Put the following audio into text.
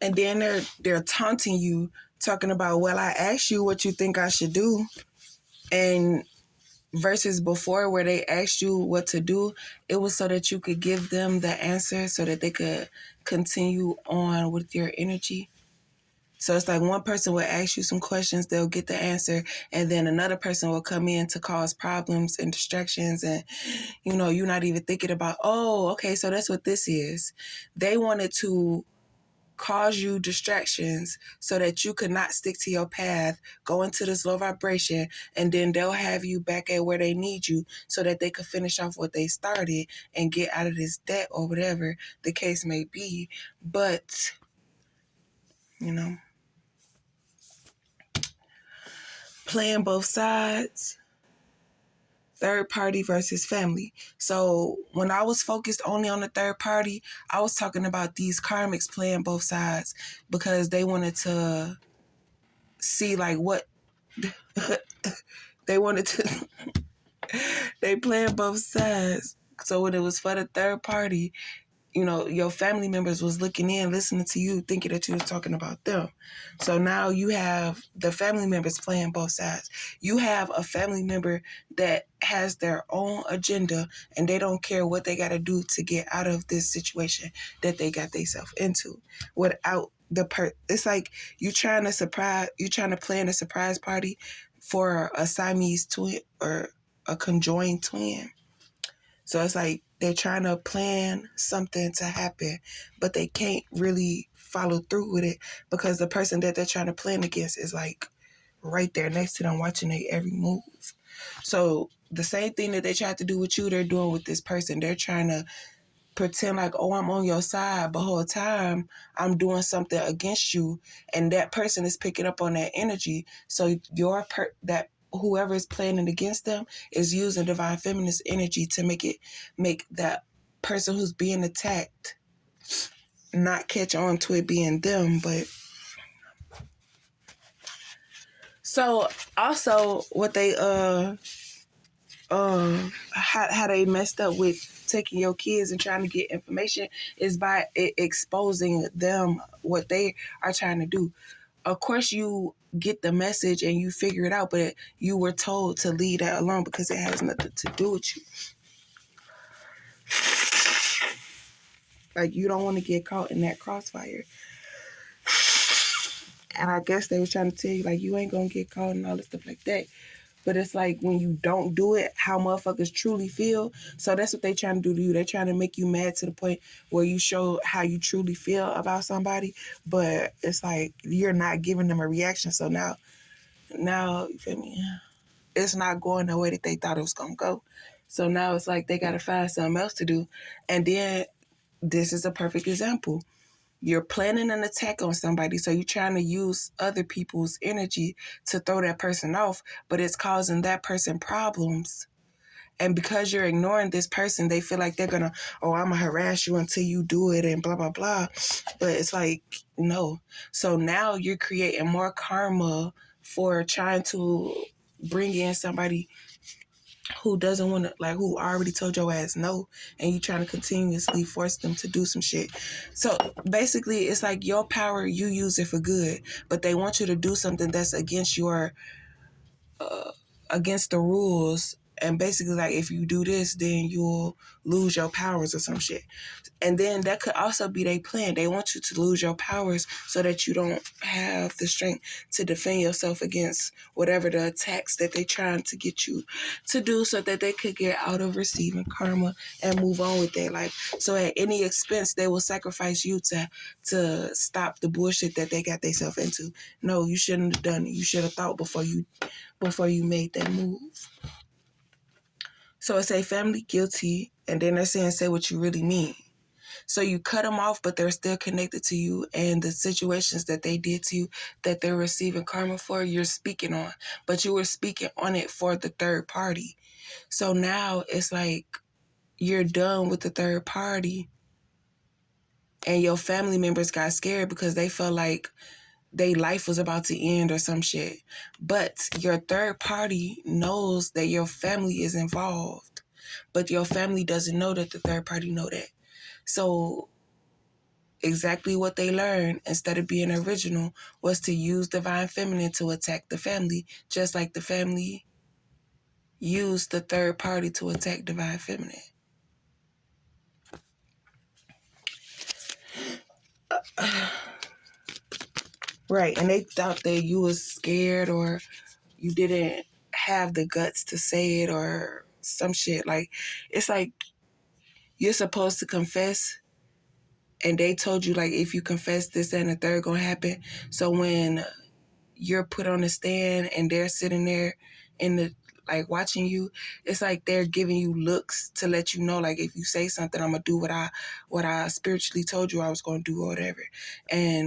And then they're taunting you, talking about, well, I asked you what you think I should do. And versus before where they asked you what to do, it was so that you could give them the answer so that they could continue on with your energy. So it's like one person will ask you some questions, they'll get the answer, and then another person will come in to cause problems and distractions, and you're not even thinking about, oh, okay, so that's what this is. They wanted to cause you distractions so that you could not stick to your path, go into this low vibration, and then they'll have you back at where they need you so that they could finish off what they started and get out of this debt or whatever the case may be. But, playing both sides, third party versus family. So when I was focused only on the third party, I was talking about these karmics playing both sides because they wanted to see like what they wanted to they playing both sides. So when it was for the third party, your family members was looking in, listening to you, thinking that you was talking about them. So now you have the family members playing both sides. You have a family member that has their own agenda and they don't care what they got to do to get out of this situation that they got themselves into without it's like you trying to plan a surprise party for a Siamese twin or a conjoined twin. So it's like they're trying to plan something to happen, but they can't really follow through with it because the person that they're trying to plan against is like right there next to them watching their every move. So the same thing that they tried to do with you, they're doing with this person. They're trying to pretend like, oh, I'm on your side, but whole time I'm doing something against you, and that person is picking up on that energy. So that whoever is planning against them is using divine feminist energy to make that person who's being attacked not catch on to it being them. But so also what they how they messed up with taking your kids and trying to get information is by exposing them what they are trying to do. Of course, you get the message and you figure it out, but you were told to leave that alone because it has nothing to do with you. Like, you don't want to get caught in that crossfire. And I guess they was trying to tell you, like, you ain't going to get caught and all this stuff like that. But it's like when you don't do it, how motherfuckers truly feel. So that's what they trying to do to you. They're trying to make you mad to the point where you show how you truly feel about somebody. But it's like you're not giving them a reaction. So now, you feel me? It's not going the way that they thought it was going to go. So now it's like they got to find something else to do. And then this is a perfect example. You're planning an attack on somebody, so you're trying to use other people's energy to throw that person off, but it's causing that person problems. And because you're ignoring this person, they feel like they're going to, oh, I'm going to harass you until you do it and blah, blah, blah. But it's like, no. So now you're creating more karma for trying to bring in somebody who doesn't want to, like, who already told your ass no, and you trying to continuously force them to do some shit. So basically, it's like your power, you use it for good, but they want you to do something that's against against the rules. And basically, like, if you do this, then you'll lose your powers or some shit. And then that could also be their plan. They want you to lose your powers so that you don't have the strength to defend yourself against whatever the attacks that they're trying to get you to do, so that they could get out of receiving karma and move on with their life. So at any expense, they will sacrifice you to stop the bullshit that they got themselves into. No, you shouldn't have done it. You should have thought before you made that move. So it's a family guilty, and then they're saying say what you really mean. So you cut them off, but they're still connected to you, and the situations that they did to you that they're receiving karma for, you're speaking on. But you were speaking on it for the third party. So now it's like you're done with the third party, and your family members got scared because they felt like their life was about to end or some shit. But your third party knows that your family is involved, but your family doesn't know that the third party know that. So exactly what they learned instead of being original was to use divine feminine to attack the family, just like the family used the third party to attack divine feminine. Right, and they thought that you was scared or you didn't have the guts to say it or some shit. Like, it's like you're supposed to confess, and they told you, like, if you confess this and the third gonna happen. So when you're put on the stand and they're sitting there in the, like, watching you, it's like they're giving you looks to let you know, like, if you say something, I'm gonna do what I spiritually told you I was gonna do or whatever. And